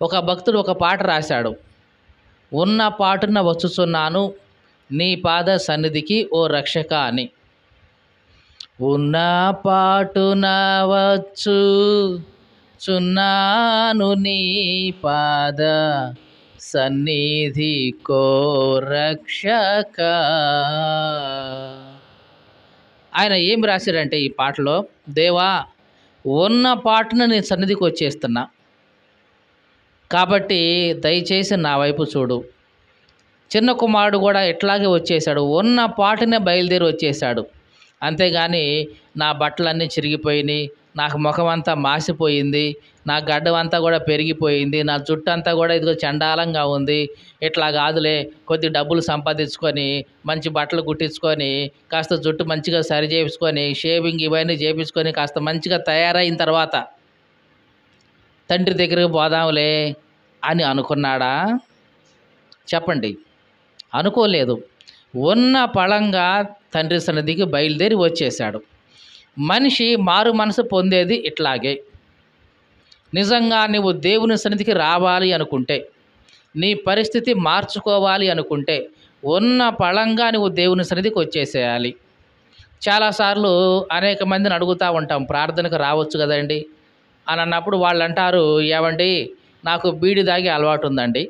ఒక భక్తుడు ఒక పాట రాశాడు. ఉన్న పాటున వచ్చుచున్నాను నీ పాద సన్నిధికి ఓ రక్షక అని. ఉన్న పాటున వచ్చుచున్నాను నీ పాద సన్నిధి కో రక్షక. ఆయన ఏం రాశాడంటే ఈ పాటలో, దేవా ఉన్న పాటున నీ సన్నిధికి వచ్చేస్తున్నా, కాబట్టి దయచేసి నా వైపు చూడు. చిన్న కుమారుడు కూడా ఇట్లాగే వచ్చేసాడు, ఉన్న పాటునే బయలుదేరి వచ్చేసాడు. అంతేగాని నా బట్టలన్నీ చిరిగిపోయినాయి, నాకు ముఖం అంతా మాసిపోయింది, నా గడ్డం అంతా కూడా పెరిగిపోయింది, నా జుట్టు అంతా కూడా ఇదిగో చండాలంగా ఉంది, ఇట్లా కాదులే కొద్ది డబ్బులు సంపాదించుకొని మంచి బట్టలు కుట్టించుకొని కాస్త జుట్టు మంచిగా సరి చేయించుకొని షేవింగ్ ఇవన్నీ చేయించుకొని కాస్త మంచిగా తయారైన తర్వాత తండ్రి దగ్గరికి పోదాంలే అని అనుకున్నాడా? చెప్పండి. అనుకోలేదు. ఉన్న పళంగా తండ్రి సన్నిధికి బయలుదేరి వచ్చేశాడు. మనిషి మారు మనసు పొందేది ఇట్లాగే. నిజంగా నువ్వు దేవుని సన్నిధికి రావాలి అనుకుంటే, నీ పరిస్థితి మార్చుకోవాలి అనుకుంటే ఉన్న పళంగా నువ్వు దేవుని సన్నిధికి వచ్చేసేయాలి. చాలాసార్లు అనేక మందిని అడుగుతూ ఉంటాం, ప్రార్థనకు రావచ్చు కదండి అని అన్నప్పుడు వాళ్ళు అంటారు, ఏమండి నాకు బీడి తాగే అలవాటు ఉందండి,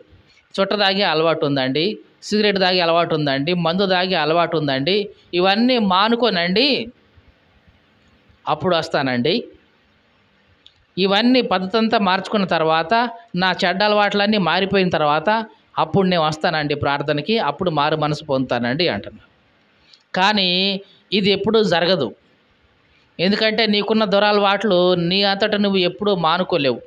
చుట్ట తాగే అలవాటు ఉందండి, సిగరెట్ తాగే అలవాటు ఉందండి, మందు తాగే అలవాటు ఉందండి, ఇవన్నీ మానుకోనండి అప్పుడు వస్తానండి. ఇవన్నీ పద్ధతి అంతా మార్చుకున్న తర్వాత, నా చెడ్డ అలవాట్లన్నీ మారిపోయిన తర్వాత అప్పుడు నేను వస్తానండి ప్రార్థనకి, అప్పుడు మారు మనసు పొందుతానండి అంటున్నాను. కానీ ఇది ఎప్పుడూ జరగదు. ఎందుకంటే నీకున్న దురలవాట్లు నీ అంతటా నువ్వు ఎప్పుడూ మానుకోలేవు.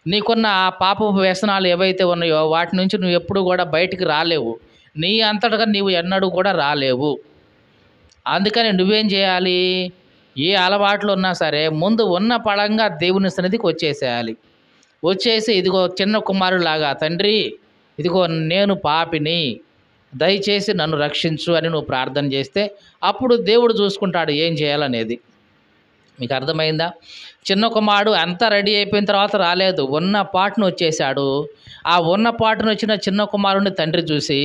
నీకున్న ఆ పాపపు వ్యసనాలు ఏవైతే ఉన్నాయో వాటి నుంచి నువ్వు ఎప్పుడు కూడా బయటికి రాలేవు. నీ అంతటగా నీవు ఎన్నడూ కూడా రాలేవు. అందుకని నువ్వేం చేయాలి? ఏ అలవాట్లు ఉన్నా సరే ముందు ఉన్న పళంగా దేవుని సన్నిధికి వచ్చేసేయాలి. వచ్చేసి ఇదిగో చిన్న కుమారులాగా, తండ్రి ఇదిగో నేను పాపిని, దయచేసి నన్ను రక్షించు అని నువ్వు ప్రార్థన చేస్తే అప్పుడు దేవుడు చూసుకుంటాడు ఏం చేయాలనేది. మీకు అర్థమైందా? చిన్న కుమారుడు అంతా రెడీ అయిపోయిన తర్వాత రాలేదు, ఉన్న పాటును వచ్చేసాడు. ఆ ఉన్న పాటును వచ్చిన చిన్న కుమారుడిని తండ్రి చూసి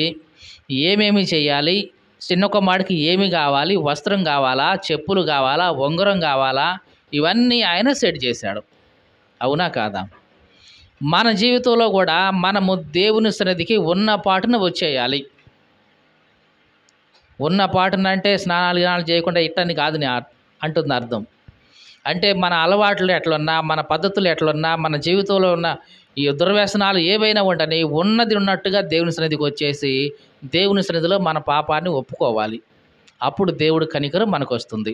ఏమేమి చేయాలి, చిన్న కుమారుడికి ఏమి కావాలి, వస్త్రం కావాలా, చెప్పులు కావాలా, ఉంగరం కావాలా, ఇవన్నీ ఆయన సెట్ చేశాడు. అవునా కాదా? మన జీవితంలో కూడా మనము దేవుని సన్నిధికి ఉన్న పాటున వచ్చేయాలి. ఉన్న పాటున అంటే స్నానాలు గినాలు చేయకుండా ఇట్టని కాదు అంటుంది అర్థం. అంటే మన అలవాట్లు ఎట్లున్నా, మన పద్ధతులు ఎట్లున్నా, మన జీవితంలో ఉన్న ఈ దుర్వ్యసనాలు ఏవైనా ఉండని ఉన్నది ఉన్నట్టుగా దేవుని సన్నిధికి వచ్చేసి దేవుని సన్నిధిలో మన పాపాన్ని ఒప్పుకోవాలి. అప్పుడు దేవుడి కనికరం మనకు వస్తుంది.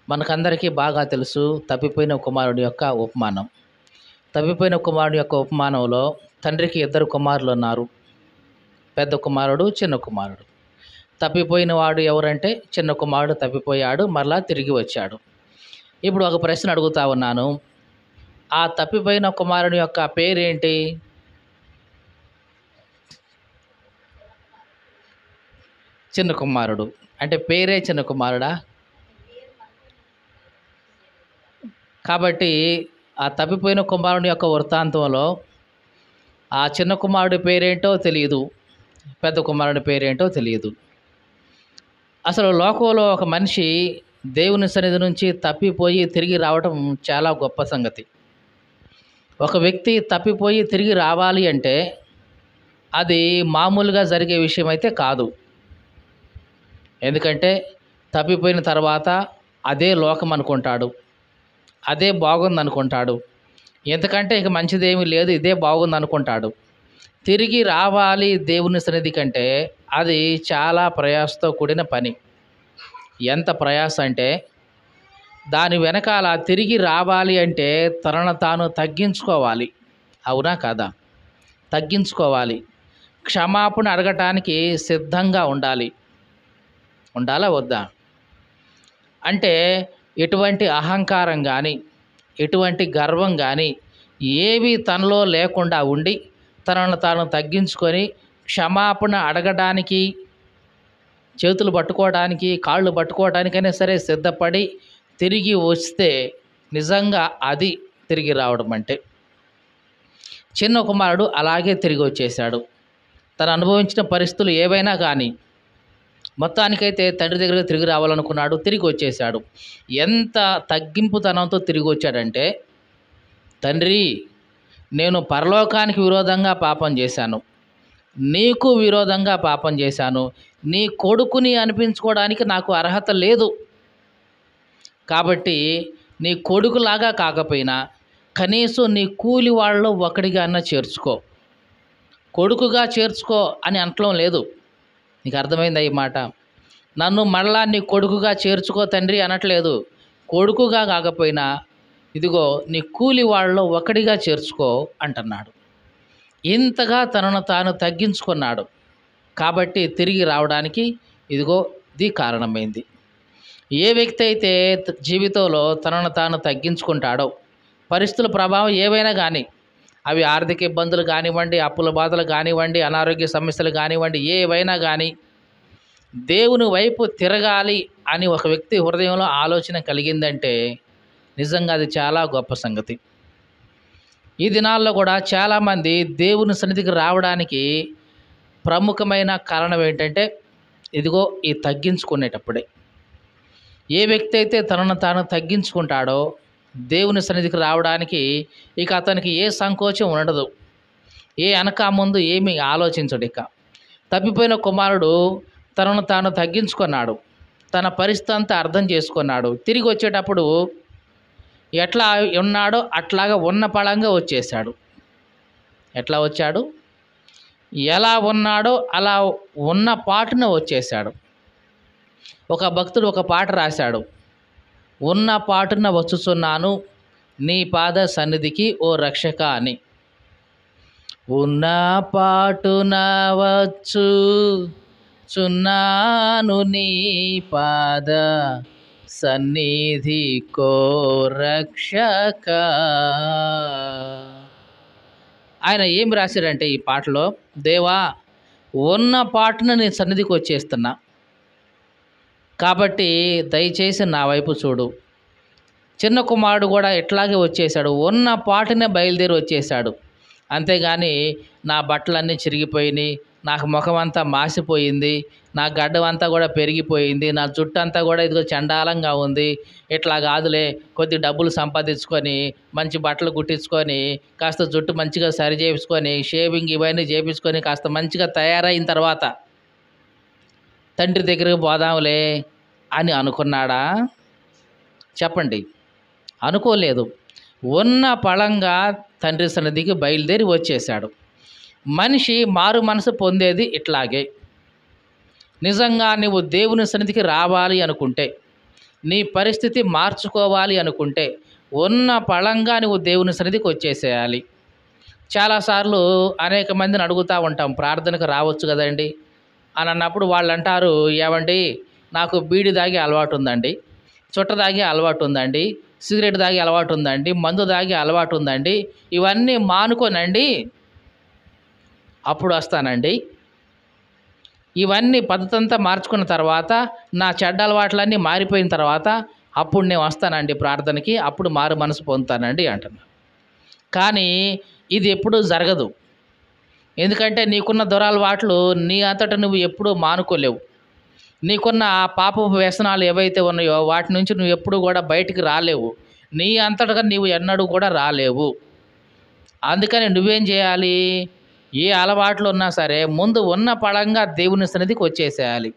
మనకందరికీ బాగా తెలుసు తప్పిపోయిన కుమారుడి యొక్క ఉపమానం. తప్పిపోయిన కుమారుడి యొక్క ఉపమానంలో తండ్రికి 2 కుమారులు ఉన్నారు, పెద్ద కుమారుడు, చిన్న కుమారుడు. తప్పిపోయిన వాడు ఎవరంటే చిన్న కుమారుడు తప్పిపోయాడు, మరలా తిరిగి వచ్చాడు. ఇప్పుడు ఒక ప్రశ్న అడుగుతా ఉన్నాను, ఆ తప్పిపోయిన కుమారుని యొక్క పేరేంటి? చిన్న కుమారుడు. అంటే పేరే చిన్న కుమారుడా? కాబట్టి ఆ తప్పిపోయిన కుమారుని యొక్క వృత్తాంతంలో ఆ చిన్న కుమారుడి పేరేంటో తెలియదు, పెద్ద కుమారుడి పేరేంటో తెలియదు. అసలు లోకంలో ఒక మనిషి దేవుని సన్నిధి నుంచి తప్పిపోయి తిరిగి రావడం చాలా గొప్ప సంగతి. ఒక వ్యక్తి తప్పిపోయి తిరిగి రావాలి అంటే అది మామూలుగా జరిగే విషయం అయితే కాదు. ఎందుకంటే తప్పిపోయిన తర్వాత అదే లోకం అనుకుంటాడు, అదే బాగుంది అనుకుంటాడు, ఎందుకంటే ఇక మంచిదేమీ లేదు ఇదే బాగుంది అనుకుంటాడు. తిరిగి రావాలి దేవుని సన్నిధి కంటే అది చాలా ప్రయాసతో కూడిన పని. ఎంత ప్రయాస అంటే దాని వెనకాల తిరిగి రావాలి అంటే తనను తాను తగ్గించుకోవాలి. అవునా కాదా? తగ్గించుకోవాలి. క్షమాపణ అడగటానికి సిద్ధంగా ఉండాలి. ఉండాలా వద్దా? అంటే ఎటువంటి అహంకారం కానీ ఎటువంటి గర్వం కానీ ఏవి తనలో లేకుండా ఉండి తనను తాను తగ్గించుకొని క్షమాపణ అడగడానికి, చేతులు పట్టుకోవడానికి, కాళ్ళు పట్టుకోవడానికైనా సరే సిద్ధపడి తిరిగి వస్తే నిజంగా అది తిరిగి రావడం అంటే. చిన్న కుమారుడు అలాగే తిరిగి వచ్చేసాడు. తను అనుభవించిన పరిస్థితులు ఏవైనా కానీ మొత్తానికైతే తండ్రి దగ్గరికి తిరిగి రావాలనుకున్నాడు, తిరిగి వచ్చేసాడు. ఎంత తగ్గింపుతనంతో తిరిగి వచ్చాడంటే, తండ్రి, నేను పరలోకానికి విరోధంగా పాపం చేశాను, నీకు విరోధంగా పాపం చేశాను, నీ కొడుకుని అనిపించుకోవడానికి నాకు అర్హత లేదు. కాబట్టి నీ కొడుకులాగా కాకపోయినా కనీసం నీ కూలి వాళ్ళలో ఒకడిగా అన్న చేర్చుకో, కొడుకుగా చేర్చుకో అని అనటం లేదు. నీకు అర్థమైందా ఈ మాట? నన్ను మళ్ళా నీ కొడుకుగా చేర్చుకో తండ్రి అనట్లేదు. కొడుకుగా కాకపోయినా ఇదిగో నీ కూలి వాళ్ళలో ఒకడిగా చేర్చుకో అంటున్నాడు. ఇంతగా తనను తాను తగ్గించుకున్నాడు కాబట్టి తిరిగి రావడానికి ఇదిగో ఇది కారణమైంది. ఏ వ్యక్తి అయితే జీవితంలో తనను తాను తగ్గించుకుంటాడో, పరిస్థితుల ప్రభావం ఏవైనా కానీ, అవి ఆర్థిక ఇబ్బందులు కానివ్వండి, అప్పుల బాధలు కానివ్వండి, అనారోగ్య సమస్యలు కానివ్వండి, ఏవైనా కానీ దేవుని వైపు తిరగాలి అని ఒక వ్యక్తి హృదయంలో ఆలోచన కలిగిందంటే నిజంగా అది చాలా గొప్ప సంగతి. ఈ దినాల్లో కూడా చాలామంది దేవుని సన్నిధికి రావడానికి ప్రముఖమైన కారణం ఏంటంటే ఇదిగో ఈ తగ్గించుకునేటప్పుడే. ఏ వ్యక్తి అయితే తనను తాను తగ్గించుకుంటాడో దేవుని సన్నిధికి రావడానికి ఇక అతనికి ఏ సంకోచం ఉండదు, ఏ వెనక ముందు ఏమీ ఆలోచించడు. ఇక తప్పిపోయిన కుమారుడు తనను తాను తగ్గించుకున్నాడు, తన పరిస్థితి అంతా అర్థం చేసుకున్నాడు. తిరిగి వచ్చేటప్పుడు ఎట్లా ఉన్నాడో అట్లాగా ఉన్న పళంగా వచ్చేసాడు. ఎట్లా వచ్చాడు? ఎలా ఉన్నాడో అలా ఉన్న పాటున వచ్చేసాడు. ఒక భక్తుడు ఒక పాట రాశాడు, ఉన్న పాటున వచ్చుచున్నాను నీ పాద సన్నిధికి ఓ రక్షక అని. ఉన్న పాటున వచ్చుచున్నాను నీ పాద సన్నిధి కో రక్షక. ఆయన ఏం రాశాడంటే ఈ పాటలో, దేవా ఉన్న పాటున నీ సన్నిధికి వచ్చేస్తున్నా కాబట్టి దయచేసి నా వైపు చూడు. చిన్న కుమారుడు కూడా ఇట్లాగే వచ్చేసాడు, ఉన్న పాటునే బయలుదేరి వచ్చేసాడు. అంతేగాని నా బట్టలన్నీ చిరిగిపోయినాయి, నాకు ముఖం అంతా మాసిపోయింది, నా గడ్డం అంతా కూడా పెరిగిపోయింది, నా జుట్టు అంతా కూడా ఇదిగో చండాలంగా ఉంది, ఇట్లా కాదులే కొద్ది డబ్బులు సంపాదించుకొని మంచి బట్టలు కుట్టించుకొని కాస్త జుట్టు మంచిగా సరి చేయించుకొని షేవింగ్ ఇవన్నీ చేయించుకొని కాస్త మంచిగా తయారైన తర్వాత తండ్రి దగ్గరికి పోదాంలే అని అనుకున్నాడా? చెప్పండి. అనుకోలేదు. ఉన్న పళంగా తండ్రి సన్నిధికి బయలుదేరి వచ్చేసాడు. మనిషి మారు మనసు పొందేది ఇట్లాగే. నిజంగా నువ్వు దేవుని సన్నిధికి రావాలి అనుకుంటే, నీ పరిస్థితి మార్చుకోవాలి అనుకుంటే ఉన్న పళంగా నువ్వు దేవుని సన్నిధికి వచ్చేసేయాలి. చాలాసార్లు అనేక మందిని అడుగుతూ ఉంటాం, ప్రార్థనకు రావచ్చు కదండి అని అన్నప్పుడు వాళ్ళు అంటారు, ఏమండి నాకు బీడి తాగే అలవాటు ఉందండి, చుట్ట తాగే అలవాటు ఉందండి, సిగరెట్ తాగే అలవాటు ఉందండి, మందు తాగే అలవాటు ఉందండి, ఇవన్నీ మానుకోనండి అప్పుడు వస్తానండి. ఇవన్నీ పద్ధతి అంతా మార్చుకున్న తర్వాత నా చెడ్డ అలవాట్లన్నీ మారిపోయిన తర్వాత అప్పుడు నేను వస్తానండి ప్రార్థనకి, అప్పుడు మారు మనసు పొందుతానండి అంటున్నా. కానీ ఇది ఎప్పుడూ జరగదు. ఎందుకంటే నీకున్న దురలవాట్లు నీ అంతటా నువ్వు ఎప్పుడూ మానుకోలేవు. నీకున్న ఆ పాపపు వ్యసనాలు ఏవైతే ఉన్నాయో వాటి నుంచి నువ్వు ఎప్పుడు కూడా బయటికి రాలేవు. నీ అంతటగా నీవు ఎన్నడూ కూడా రాలేవు. అందుకని నువ్వేం చేయాలి? ఏ అలవాట్లు ఉన్నా సరే ముందు ఉన్న పళంగా దేవుని సన్నిధికి వచ్చేసేయాలి.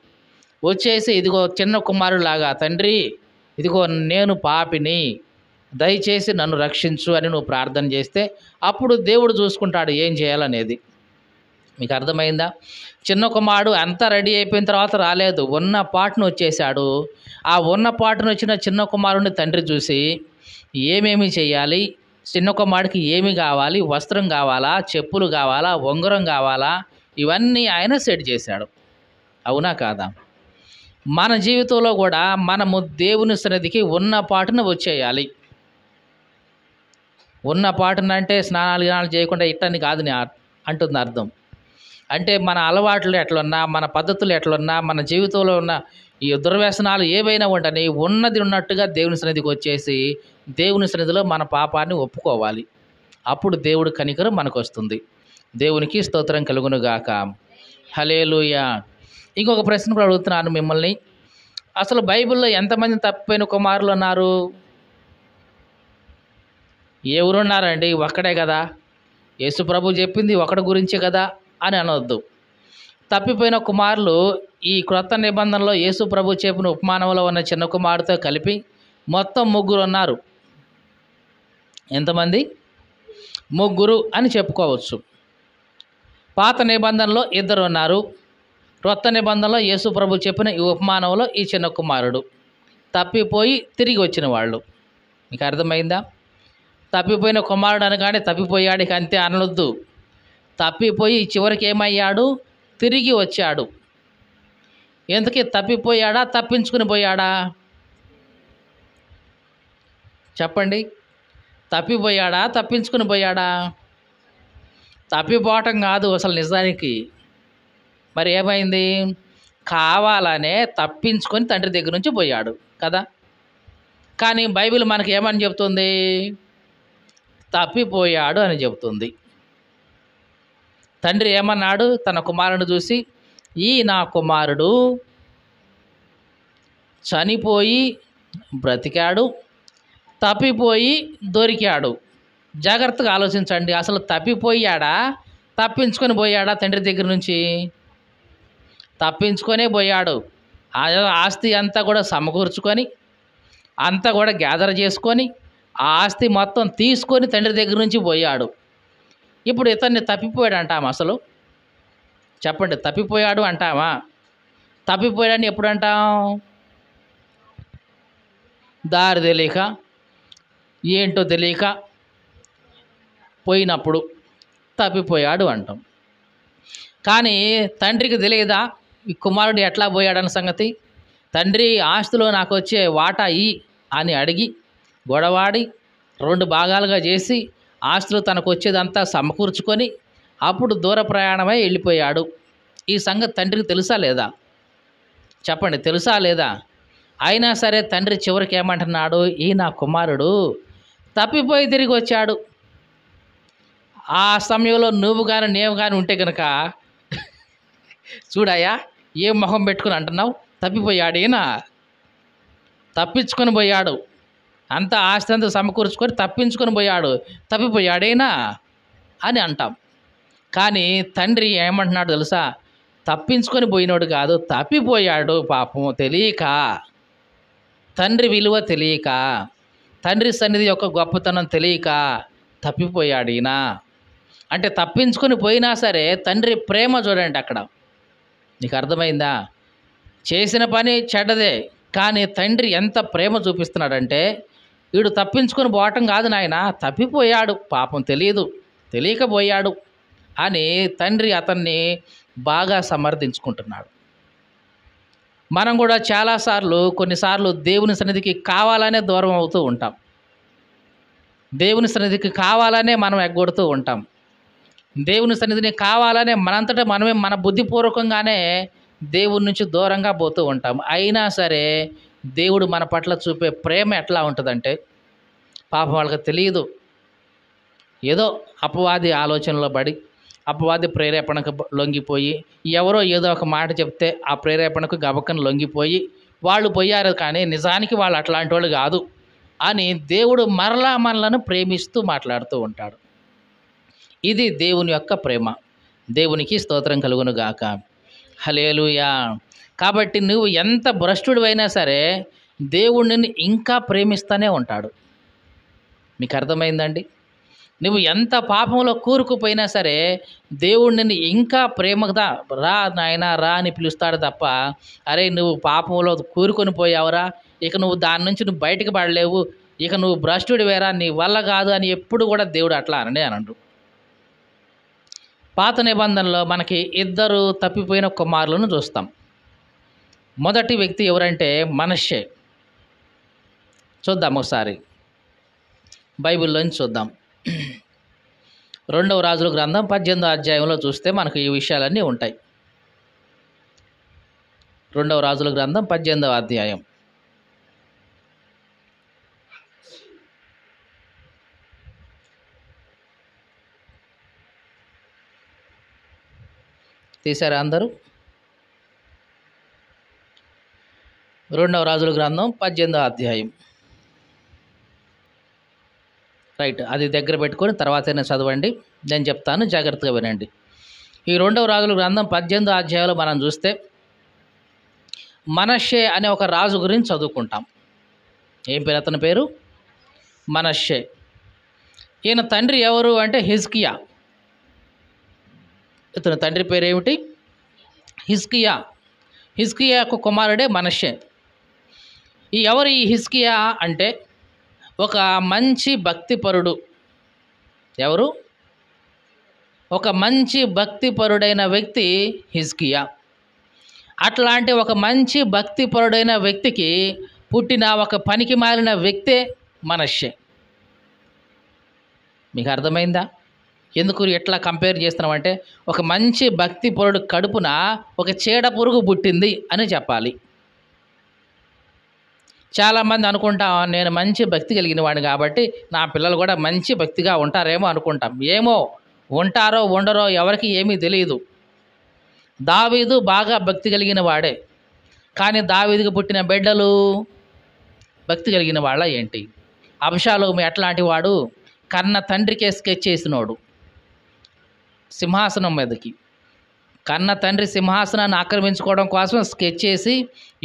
వచ్చేసి ఇదిగో చిన్న కుమారులాగా, తండ్రి ఇదిగో నేను పాపిని, దయచేసి నన్ను రక్షించు అని నువ్వు ప్రార్థన చేస్తే అప్పుడు దేవుడు చూసుకుంటాడు ఏం చేయాలనేది. మీకు అర్థమైందా? చిన్న కుమారుడు అంతా రెడీ అయిపోయిన తర్వాత రాలేదు, ఉన్న పాటును వచ్చేసాడు. ఆ ఉన్న పాటును వచ్చిన చిన్న కుమారుడిని తండ్రి చూసి ఏమేమి చేయాలి, చిన్న కుమారుడికి ఏమి కావాలి, వస్త్రం కావాలా, చెప్పులు కావాలా, ఉంగరం కావాలా, ఇవన్నీ ఆయన సెట్ చేశాడు. అవునా కాదా? మన జీవితంలో కూడా మనము దేవుని సన్నిధికి ఉన్న పాటున వచ్చేయాలి. ఉన్న పాటున అంటే స్నానాలు చేయకుండా ఇట్టని కాదు అంటుంది అర్థం. అంటే మన అలవాట్లు ఎట్లున్నా, మన పద్ధతులు ఎట్లున్నా, మన జీవితంలో ఉన్న ఈ దుర్వ్యసనాలు ఏవైనా ఉండని ఉన్నది ఉన్నట్టుగా దేవుని సన్నిధికి వచ్చేసి దేవుని సన్నిధిలో మన పాపాన్ని ఒప్పుకోవాలి. అప్పుడు దేవుడు కనికరం మనకు వస్తుంది. దేవునికి స్తోత్రం కలుగును గాక. హల్లెలూయా. ఇంకొక ప్రశ్న కూడా అడుగుతున్నాను మిమ్మల్ని. అసలు బైబిల్లో ఎంతమంది తప్పిపోయిన కుమారులు ఉన్నారు? ఎవరున్నారండి? ఒక్కడే కదా. యేసు ప్రభు చెప్పింది ఒకడి గురించే కదా అని అనవద్దు. తప్పిపోయిన కుమారులు ఈ క్రొత్త నిబంధనలో యేసు ప్రభు చెప్పిన ఉపమానంలో ఉన్న చిన్న కుమారుడితో కలిపి మొత్తం 3 ఉన్నారు. ఎంతమంది? 3 అని చెప్పుకోవచ్చు. పాత నిబంధనలో 2 ఉన్నారు. క్రొత్త నిబంధనలో యేసు ప్రభు చెప్పిన ఈ ఉపమానంలో ఈ చిన్న కుమారుడు, తప్పిపోయి తిరిగి వచ్చిన వాళ్ళు. మీకు అర్థమైందా? తప్పిపోయిన కుమారుడు అనగానే తప్పిపోయాడు ఇక అంతే అనొద్దు. తప్పిపోయి చివరికి ఏమయ్యాడు? తిరిగి వచ్చాడు. ఎందుకు తప్పిపోయాడా, తప్పించుకుని పోయాడా? చెప్పండి. తప్పిపోయాడా, తప్పించుకుని పోయాడా? తప్పిపోవటం కాదు అసలు నిజానికి. మరి ఏమైంది? కావాలనే తప్పించుకొని తండ్రి దగ్గర నుంచి పోయాడు కదా. కానీ బైబిల్ మనకి ఏమని చెప్తుంది? తప్పిపోయాడు అని చెప్తుంది. తండ్రి ఏమన్నాడు తన కుమారుడు చూసి? ఈ నా కుమారుడు చనిపోయి బ్రతికాడు, తప్పిపోయి దొరికాడు. జాగ్రత్తగా ఆలోచించండి. అసలు తప్పిపోయాడా, తప్పించుకొని పోయాడా తండ్రి దగ్గర నుంచి? తప్పించుకొనే పోయాడు. ఆస్తి అంతా కూడా సమకూర్చుకొని, అంతా కూడా గ్యాదర్ చేసుకొని, ఆ ఆస్తి మొత్తం తీసుకొని తండ్రి దగ్గర నుంచి పోయాడు. ఇప్పుడు ఇతన్ని తప్పిపోయాడు అంటామా అసలు? చెప్పండి. తప్పిపోయాడు అంటామా? తప్పిపోయాడని ఎప్పుడు అంటాం? దారి తెలియక, ఏంటో తెలియక పోయినప్పుడు తప్పిపోయాడు అంటాం. కానీ తండ్రికి తెలియదా ఈ కుమారుడు ఎట్లా పోయాడన్న సంగతి? తండ్రి ఆస్తిలో నాకు వచ్చే వాటా అని అడిగి గొడవాడి 2 భాగాలుగా చేసి ఆస్తులు తనకు వచ్చేదంతా సమకూర్చుకొని అప్పుడు దూర ప్రయాణమై వెళ్ళిపోయాడు. ఈ సంగతి తండ్రికి తెలుసా లేదా? చెప్పండి. తెలుసా లేదా? అయినా సరే తండ్రి చివరికి ఏమంటున్నాడు? ఈ నా కుమారుడు తప్పిపోయి తిరిగి వచ్చాడు. ఆ సమయంలో నువ్వు కానీ నేను కానీ ఉంటే కనుక చూడాయా ఏం మొహం పెట్టుకుని అంటున్నావు? తప్పిపోయాడు, ఈయన తప్పించుకొని పోయాడు, అంతా ఆస్తి అంతా సమకూర్చుకొని తప్పించుకొని పోయాడు, తప్పిపోయాడేనా అని అంటాం. కానీ తండ్రి ఏమంటున్నాడు తెలుసా? తప్పించుకొని పోయినోడు కాదు, తప్పిపోయాడు. పాపం తెలియక, తండ్రి విలువ తెలియక, తండ్రి సన్నిధి యొక్క గొప్పతనం తెలియక తప్పిపోయాడు ఈయన. అంటే తప్పించుకొని పోయినా సరే తండ్రి ప్రేమ చూడండి అక్కడ. నీకు అర్థమైందా? చేసిన పని చెడ్డదే, కానీ తండ్రి ఎంత ప్రేమ చూపిస్తున్నాడంటే వీడు తప్పించుకొని పోవటం కాదు నాయన, తప్పిపోయాడు, పాపం తెలియకపోయాడు అని తండ్రి అతన్ని బాగా సమర్థించుకుంటున్నాడు. మనం కూడా కొన్నిసార్లు దేవుని సన్నిధికి కావాలనే దూరం అవుతూ ఉంటాం. దేవుని సన్నిధికి కావాలనే మనం ఎగ్గొడుతూ ఉంటాం. దేవుని సన్నిధిని కావాలనే మనంతటా మనమే మన బుద్ధిపూర్వకంగానే దేవుడి నుంచి దూరంగా పోతూ ఉంటాం. అయినా సరే దేవుడు మన పట్ల చూపే ప్రేమ ఎట్లా ఉంటుందంటే పాపం వాళ్ళకి తెలియదు. ఏదో అపవాది ఆలోచనలో పడి, అపవాది ప్రేరేపణకు లొంగిపోయి, ఎవరో ఏదో ఒక మాట చెప్తే ఆ ప్రేరేపణకు గబక్కన లొంగిపోయి వాళ్ళు పోయారు. కానీ నిజానికి వాళ్ళు అట్లాంటి వాళ్ళు కాదు అని దేవుడు మరలా మనలను ప్రేమిస్తూ మాట్లాడుతూ ఉంటాడు. ఇది దేవుని యొక్క ప్రేమ. దేవునికి స్తోత్రం కలుగును గాక. హల్లెలూయా. కాబట్టి నువ్వు ఎంత భ్రష్టుడివైనా సరే దేవుడు నిన్ను ఇంకా ప్రేమిస్తూనే ఉంటాడు. మీకు అర్థమైందండి? నువ్వు ఎంత పాపంలో కూరుకుపోయినా సరే దేవుడు నిన్ను ఇంకా ప్రేమగా రా నాయనా రా అని పిలుస్తాడు తప్ప, అరే నువ్వు పాపంలో కూరుకొని పోయావురా, ఇక నువ్వు దాని నుంచి నువ్వు బయటకు పడలేవు, ఇక నువ్వు భ్రష్టుడివేరా, నీ వల్ల కాదు అని ఎప్పుడు కూడా దేవుడు అట్లా అనడు. పాత నిబంధనలో మనకి 2 తప్పిపోయిన కుమారులను చూస్తాం. మొదటి వ్యక్తి ఎవరంటే మనష్షే. చూద్దాం ఒకసారి బైబిల్లోంచి చూద్దాం. 2వ రాజుల గ్రంథం 18వ అధ్యాయంలో చూస్తే మనకు ఈ విషయాలన్నీ ఉంటాయి. 2వ రాజుల గ్రంథం 18వ అధ్యాయం. తీశారా అందరూ? 2వ రాజుల గ్రంథం 18వ అధ్యాయం. రైట్, అది దగ్గర పెట్టుకొని తర్వాతైనా చదవండి, నేను చెప్తాను, జాగ్రత్తగా వినండి. ఈ 2వ రాజుల గ్రంథం 18వ అధ్యాయంలో మనం చూస్తే మనష్షే అనే ఒక రాజు గురించి చదువుకుంటాం. ఏం పేరు అతని పేరు? మనష్షే. ఈయన తండ్రి ఎవరు అంటే హిజ్కియా. ఇతని తండ్రి పేరు ఏమిటి? హిజ్కియా. హిజ్కియాకు కుమారుడే మనష్షే. ఎవరు ఈ హిజ్కియా అంటే ఒక మంచి భక్తిపరుడు. ఎవరు? ఒక మంచి భక్తిపరుడైన వ్యక్తి హిజ్కియా. అట్లాంటి ఒక మంచి భక్తిపరుడైన వ్యక్తికి పుట్టిన ఒక పనికి మాలిన వ్యక్తే మనష్షే. మీకు అర్థమైందా? ఎందుకు ఎట్లా కంపేర్ చేస్తున్నామంటే, ఒక మంచి భక్తిపరుడు కడుపున ఒక చీడ పురుగు పుట్టింది అని చెప్పాలి. చాలామంది అనుకుంటాం, నేను మంచి భక్తి కలిగిన వాడిని కాబట్టి నా పిల్లలు కూడా మంచి భక్తిగా ఉంటారేమో అనుకుంటాం. ఏమో, ఉంటారో ఉండరో ఎవరికి ఏమీ తెలియదు. దావీదు బాగా భక్తి కలిగిన వాడే, కానీ దావీదుకు పుట్టిన బిడ్డలు భక్తి కలిగిన వాళ్ళ ఏంటి? అబ్షాలోము ఎట్లాంటి వాడు? కన్న తండ్రికే స్కెచ్ చేసినోడు సింహాసనం మీదకి. కన్న తండ్రి సింహాసనాన్ని ఆక్రమించుకోవడం కోసం స్కెచ్ చేసి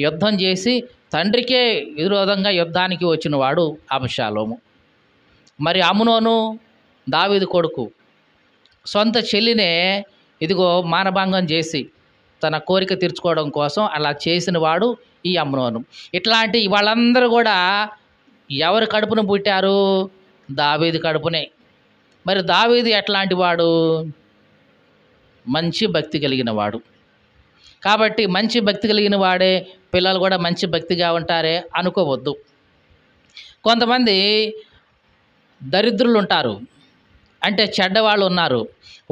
యుద్ధం చేసి తండ్రికే విరోధంగా యుద్ధానికి వచ్చినవాడు అబ్షాలోము. మరి అమ్నోను దావీదు కొడుకు, సొంత చెల్లినే ఇదిగో మానభంగం చేసి తన కోరిక తీర్చుకోవడం కోసం అలా చేసిన వాడు ఈ అమ్నోను. ఇట్లాంటి వాళ్ళందరూ కూడా ఎవరు కడుపున పుట్టారు? దావీదు కడుపునే. మరి దావీదు ఎట్లాంటి వాడు? మంచి భక్తి కలిగిన వాడు. కాబట్టి మంచి భక్తి కలిగిన వాడే పిల్లలు కూడా మంచి భక్తిగా ఉంటారే అనుకోవద్దు. కొంతమంది దరిద్రులు ఉంటారు, అంటే చెడ్డవాళ్ళు ఉన్నారు.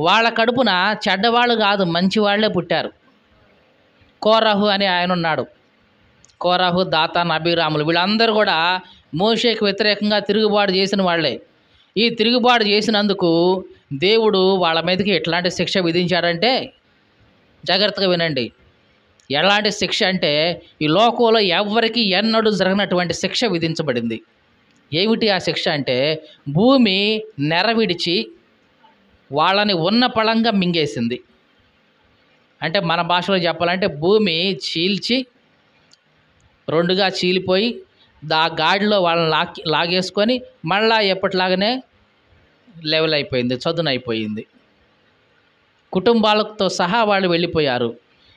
వాళ్ళ కడుపున చెడ్డవాళ్ళు కాదు, మంచి వాళ్ళే పుట్టారు. కోరహు అని ఆయన ఉన్నాడు. కోరహు, దాతాన్, అబీరాములు వీళ్ళందరూ కూడా మోషేకు వ్యతిరేకంగా తిరుగుబాటు చేసిన వాళ్ళే. ఈ తిరుగుబాటు చేసినందుకు దేవుడు వాళ్ళ మీదకి ఎట్లాంటి శిక్ష విధించాడంటే, జాగ్రత్తగా వినండి. ఎలాంటి శిక్ష అంటే, ఈ లోకంలో ఎవరికి ఎన్నడూ జరగనటువంటి శిక్ష విధించబడింది. ఏమిటి ఆ శిక్ష అంటే, భూమి నెరవిడిచి వాళ్ళని ఉన్న పళంగా మింగేసింది. అంటే మన భాషలో చెప్పాలంటే భూమి చీల్చి రెండుగా చీలిపోయి ఆ గాడిలో వాళ్ళని లాగేసుకొని మళ్ళా ఎప్పటిలాగానే లెవెల్ అయిపోయింది, చదునైపోయింది. కుటుంబాలతో సహా వాళ్ళు వెళ్ళిపోయారు.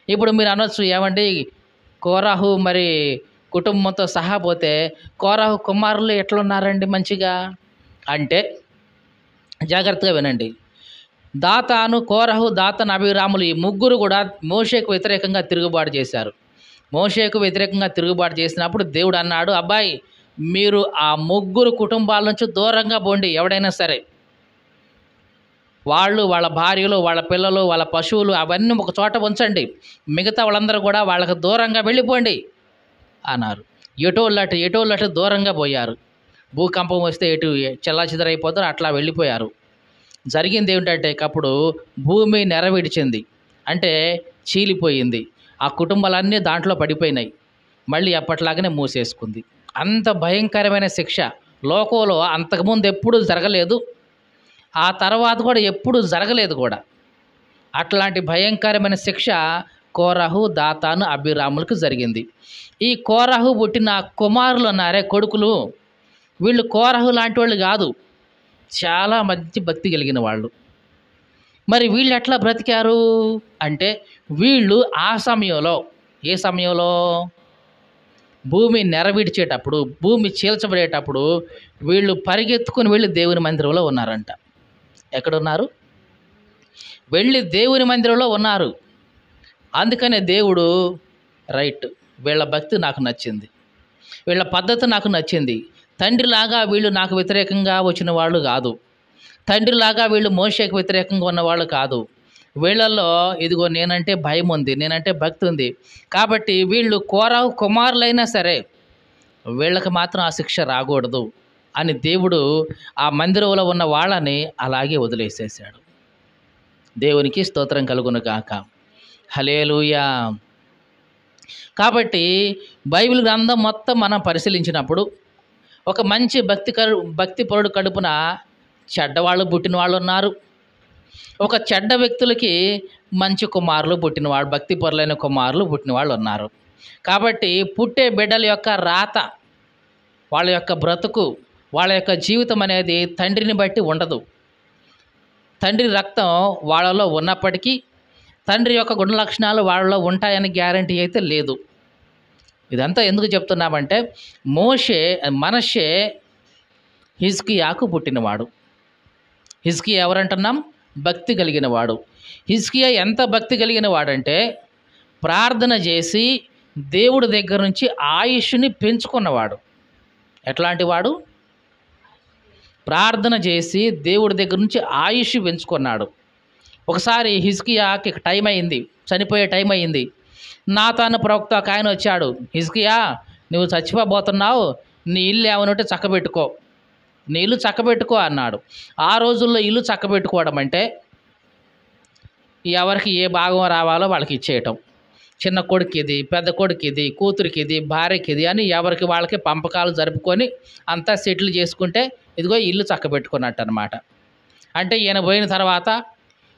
ఇప్పుడు మీరు అనొచ్చు, ఏమండి కోరహు మరి కుటుంబంతో సహా పోతే కోరహు కుమారులు ఎట్లున్నారండి మంచిగా అంటే, జాగ్రత్తగా వినండి. దాతాను, కోరహు, దాతాను, అబీరాములు ఈ ముగ్గురు కూడా మోషేకు వ్యతిరేకంగా తిరుగుబాటు చేశారు. మోషేకు వ్యతిరేకంగా తిరుగుబాటు చేసినప్పుడు దేవుడు అన్నాడు, అబ్బాయి మీరు ఆ ముగ్గురు కుటుంబాల నుంచి దూరంగా పోండి. ఎవడైనా సరే వాళ్ళు, వాళ్ళ భార్యలు, వాళ్ళ పిల్లలు, వాళ్ళ పశువులు అవన్నీ ఒక చోట ఉంచండి, మిగతా వాళ్ళందరూ కూడా వాళ్ళకు దూరంగా వెళ్ళిపోండి అన్నారు. ఎటోళ్ళటు దూరంగా పోయారు. భూకంపం వస్తే ఎటు చెల్లాచెదరైపోతారు, అట్లా వెళ్ళిపోయారు. జరిగింది ఏమిటంటే, అప్పుడు భూమి నెరవిడిచింది, అంటే చీలిపోయింది. ఆ కుటుంబాలన్నీ దాంట్లో పడిపోయినాయి, మళ్ళీ ఎప్పట్లాగానే మూసేసుకుంది. అంత భయంకరమైన శిక్ష లోకంలో అంతకుముందు ఎప్పుడూ జరగలేదు, ఆ తర్వాత కూడా ఎప్పుడు జరగలేదు కూడా. అట్లాంటి భయంకరమైన శిక్ష కోరహు, దాతాను, అబీరాములకు జరిగింది. ఈ కోరహు పుట్టిన కుమారులు ఉన్నారే, కొడుకులు, వీళ్ళు కోరహు లాంటి వాళ్ళు కాదు, చాలా మంచి భక్తి కలిగిన వాళ్ళు. మరి వీళ్ళు ఎట్లా బ్రతికారు అంటే, వీళ్ళు ఆ సమయంలో, ఏ సమయంలో, భూమి నెరవిడిచేటప్పుడు, భూమి చీల్చబడేటప్పుడు వీళ్ళు పరిగెత్తుకుని వెళ్ళి దేవుని మందిరంలో ఉన్నారంట. ఎక్కడున్నారు? వెళ్ళి దేవుని మందిరంలో ఉన్నారు. అందుకనే దేవుడు, రైట్, వీళ్ళ భక్తి నాకు నచ్చింది, వీళ్ళ పద్ధతి నాకు నచ్చింది. తండ్రిలాగా వీళ్ళు నాకు వ్యతిరేకంగా వచ్చిన వాళ్ళు కాదు, తండ్రిలాగా వీళ్ళు మోషేకు వ్యతిరేకంగా ఉన్నవాళ్ళు కాదు. వీళ్ళల్లో ఇదిగో నేనంటే భయం ఉంది, నేనంటే భక్తి ఉంది. కాబట్టి వీళ్ళు కోరహు కుమారులైనా సరే వీళ్ళకి మాత్రం ఆ శిక్ష రాకూడదు అని దేవుడు ఆ మందిరంలో ఉన్న వాళ్ళని అలాగే వదిలేసేసాడు. దేవునికి స్తోత్రం కలుగును గాక. హల్లెలూయా. కాబట్టి బైబిల్ గ్రంథం మొత్తం మనం పరిశీలించినప్పుడు ఒక మంచి భక్తిపరుడు కడుపున చెడ్డవాళ్ళు పుట్టిన వాళ్ళు ఉన్నారు. ఒక చెడ్డ వ్యక్తులకి మంచి కుమారులు పుట్టినవాడు, భక్తిపరులైన కుమారులు పుట్టిన వాళ్ళు ఉన్నారు. కాబట్టి పుట్టే బిడ్డల యొక్క రాత, వాళ్ళ యొక్క బ్రతుకు, వాళ్ళ యొక్క జీవితం అనేది తండ్రిని బట్టి ఉండదు. తండ్రి రక్తం వాళ్ళలో ఉన్నప్పటికీ తండ్రి యొక్క గుణ లక్షణాలు వాళ్ళలో ఉంటాయని గ్యారంటీ అయితే లేదు. ఇదంతా ఎందుకు చెప్తున్నామంటే, మనష్షే హిజ్కియాకు పుట్టినవాడు. హిజ్కియా ఎవరంటున్నాం? భక్తి కలిగిన వాడు. హిజ్కియా ఎంత భక్తి కలిగిన వాడంటే, ప్రార్థన చేసి దేవుడి దగ్గర నుంచి ఆయుష్ని పెంచుకున్నవాడు. ఎట్లాంటి వాడు? ప్రార్థన చేసి దేవుడి దగ్గర నుంచి ఆయుష్ పెంచుకున్నాడు. ఒకసారి హిజ్కియాకి టైం అయింది, చనిపోయే టైం అయింది. నాతాను ప్రవక్త ఒక ఆయన వచ్చాడు, హిజ్కియా నువ్వు చచ్చిపోబోతున్నావు, నీ ఇల్లు ఏమనుంటే చక్కబెట్టుకో, నీ ఇల్లు చక్కబెట్టుకో అన్నాడు. ఆ రోజుల్లో ఇల్లు చక్కబెట్టుకోవడం అంటే ఎవరికి ఏ భాగం రావాలో వాళ్ళకి ఇచ్చేయటం. చిన్న కొడుకు ఇది, పెద్ద కొడుకు ఇది, కూతురికి ఇది, భార్యకి ఇది అని ఎవరికి వాళ్ళకి పంపకాలు జరుపుకొని అంతా సెటిల్ చేసుకుంటే ఇదిగో ఇల్లు చక్కబెట్టుకున్నట్టు అనమాట. అంటే ఈయన పోయిన తర్వాత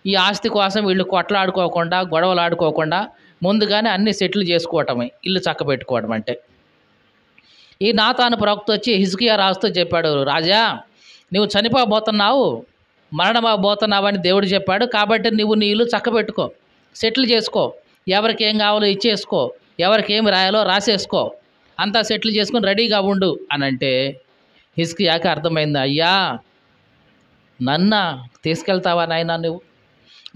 ఈ ఆస్తి కోసం వీళ్ళు కొట్లాడుకోకుండా, గొడవలు ఆడుకోకుండా ముందుగానే అన్నీ సెటిల్ చేసుకోవటమే ఇల్లు చక్కబెట్టుకోవడం అంటే. ఈ నాతాను ప్రవక్త వచ్చి హిజ్కియా రాజుతో చెప్పాడు, రాజా నువ్వు చనిపోబోతున్నావు, మరణమవబోతున్నావు అని దేవుడు చెప్పాడు. కాబట్టి నువ్వు నీ ఇల్లు చక్కబెట్టుకో, సెటిల్ చేసుకో, ఎవరికి ఏం కావాలో ఇచ్చేసుకో, ఎవరికి ఏమి రాయాలో రాసేసుకో, అంతా సెటిల్ చేసుకొని రెడీగా ఉండు అని అంటే హిజ్కియాకి అర్థమైంది, అయ్యా నన్ను తీసుకెళ్తావా నాయనా, నువ్వు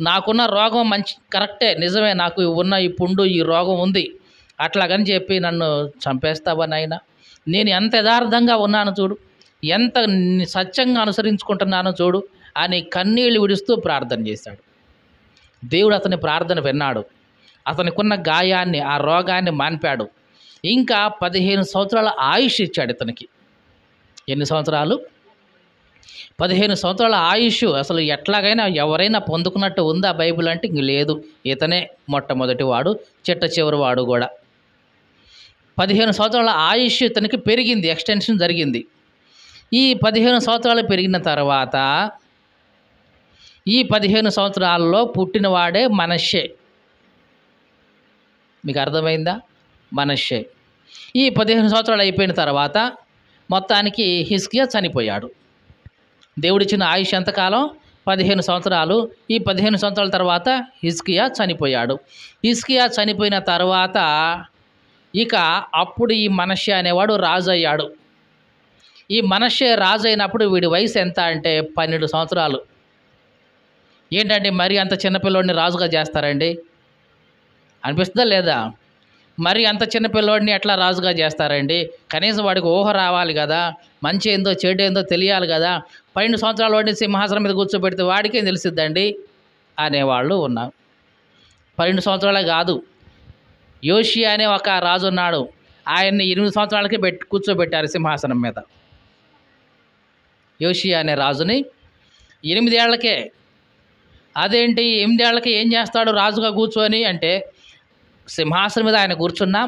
నాకున్న రోగం మంచి కరెక్టే, నిజమే, నాకు ఉన్న ఈ పుండు ఈ రోగం ఉంది, అట్లాగని చెప్పి నన్ను చంపేస్తావా నాయనా, నేను ఎంత యథార్థంగా ఉన్నాను చూడు, ఎంత సత్యంగా అనుసరించుకుంటున్నానో చూడు అని కన్నీళ్ళు విడుస్తూ ప్రార్థన చేశాడు. దేవుడు అతని ప్రార్థన విన్నాడు, అతనికున్న గాయాన్ని, ఆ రోగాన్ని మాన్పాడు. ఇంకా 15 సంవత్సరాల ఆయుష్ ఇచ్చాడు ఇతనికి. ఎన్ని సంవత్సరాలు? 15 సంవత్సరాల ఆయుష్. అసలు ఎట్లాగైనా ఎవరైనా పొందుకున్నట్టు ఉందా బైబిల్ అంటే? ఇంక లేదు. ఇతనే మొట్టమొదటి వాడు, చిట్ట చివరి వాడు కూడా. 15 సంవత్సరాల ఆయుష్ ఇతనికి పెరిగింది, ఎక్స్టెన్షన్ జరిగింది. ఈ 15 సంవత్సరాలు పెరిగిన తర్వాత ఈ 15 సంవత్సరాల్లో పుట్టినవాడే మనష్షే. మీకు అర్థమైందా? మనష్షే. ఈ 15 సంవత్సరాలు అయిపోయిన తర్వాత మొత్తానికి హిజ్కియా చనిపోయాడు. దేవుడిచ్చిన ఆయుష్ ఎంతకాలం? 15 సంవత్సరాలు. ఈ 15 సంవత్సరాల తర్వాత హిజ్కియా చనిపోయాడు. హిజ్కియా చనిపోయిన తర్వాత ఇక అప్పుడు ఈ మనష్షే అనేవాడు రాజు అయ్యాడు. ఈ మనష్షే రాజు అయినప్పుడు వీడి వయసు ఎంత అంటే 12 సంవత్సరాలు. ఏంటంటే మరి అంత చిన్నపిల్లోడిని రాజుగా చేస్తారండి అనిపిస్తుందా లేదా? మరి అంత చిన్నపిల్లోడిని ఎట్లా రాజుగా చేస్తారండి? కనీసం వాడికి ఊహ రావాలి కదా, మంచి ఏందో చెడు ఏందో తెలియాలి కదా. 12 సంవత్సరాల వాడిని సింహాసనం మీద కూర్చోబెడితే వాడికేం తెలిసిద్దండి అనేవాళ్ళు ఉన్నారు. 12 సంవత్సరాలే కాదు, యోషియా అనే ఒక రాజు ఉన్నాడు, ఆయన్ని 8 సంవత్సరాలకి కూర్చోబెట్టారు సింహాసనం మీద. యోషియా అనే రాజుని 8 ఏళ్లకే. అదేంటి 8 ఏళ్లకి ఏం చేస్తాడు రాజుగా కూర్చొని అంటే, సింహాసనం మీద ఆయన కూర్చున్నా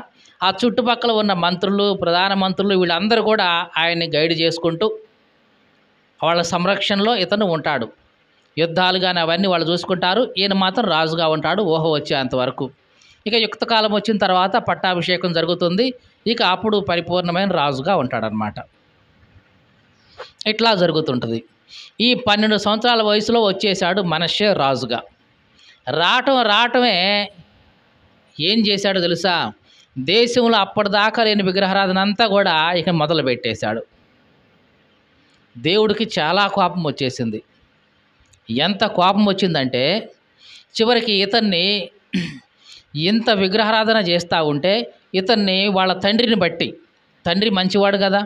ఆ చుట్టుపక్కల ఉన్న మంత్రులు, ప్రధానమంత్రులు వీళ్ళందరూ కూడా ఆయన్ని గైడ్ చేసుకుంటూ వాళ్ళ సంరక్షణలో ఇతను ఉంటాడు. యుద్ధాలు కానీ అవన్నీ వాళ్ళు చూసుకుంటారు, ఈయన మాత్రం రాజుగా ఉంటాడు ఊహ వచ్చేంతవరకు. ఇక యుక్తకాలం వచ్చిన తర్వాత పట్టాభిషేకం జరుగుతుంది. ఇక అప్పుడు పరిపూర్ణమైన రాజుగా ఉంటాడనమాట. ఇట్లా జరుగుతుంటుంది. ఈ 12 సంవత్సరాల వయసులో వచ్చేసాడు మనష్షే రాజుగా. రావటమే ఏం చేశాడో తెలుసా? దేశంలో అప్పటిదాకా లేని విగ్రహారాధన అంతా కూడా ఇక మొదలు పెట్టేశాడు. దేవుడికి చాలా కోపం వచ్చేసింది. ఎంత కోపం వచ్చిందంటే చివరికి ఇతన్ని ఇంత విగ్రహారాధన చేస్తూ ఉంటే ఇతన్ని వాళ్ళ తండ్రిని బట్టి, తండ్రి మంచివాడు కదా,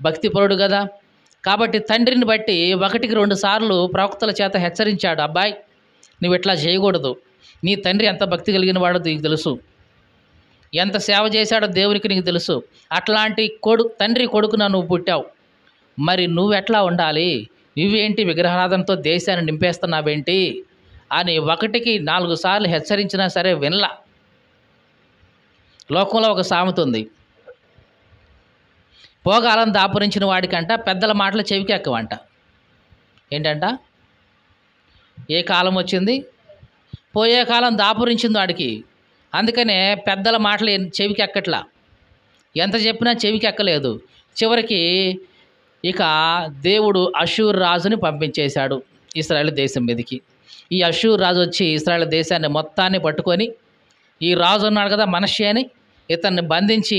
భక్తిపరుడు కదా, కాబట్టి తండ్రిని బట్టి 1కి 2 సార్లు ప్రవక్తల చేత హెచ్చరించాడు, అబ్బాయి నువ్వు ఇట్లా చేయకూడదు, నీ తండ్రి ఎంత భక్తి కలిగిన వాడో నీకు తెలుసు, ఎంత సేవ చేశాడో దేవునికి నీకు తెలుసు, అట్లాంటి తండ్రి కొడుకున నువ్వు పుట్టావు, మరి నువ్వెట్లా ఉండాలి, నువ్వేంటి విగ్రహారాధనతో దేశాన్ని నింపేస్తున్నావేంటి అని 1కి 4 సార్లు హెచ్చరించినా సరే వినలా. లోకంలో ఒక సామెత ఉంది, పోగాలం దాపురించిన వాడికంట పెద్దల మాటలు చెవికి ఎక్కవంట. ఏంటంట? ఏ కాలం వచ్చింది? పోయే కాలం దాపురించింది వాడికి. అందుకనే పెద్దల మాటలు చెవికి ఎక్కట్లా. ఎంత చెప్పినా చెవికి ఎక్కలేదు. చివరికి ఇక దేవుడు అషూర్ రాజుని పంపించేశాడు ఇశ్రాయేలు దేశం మీదకి. ఈ అషూర్ రాజు వచ్చి ఇశ్రాయేలు దేశాన్ని మొత్తాన్ని పట్టుకొని, ఈ రాజు ఉన్నాడు కదా మనష్షే అని, ఇతన్ని బంధించి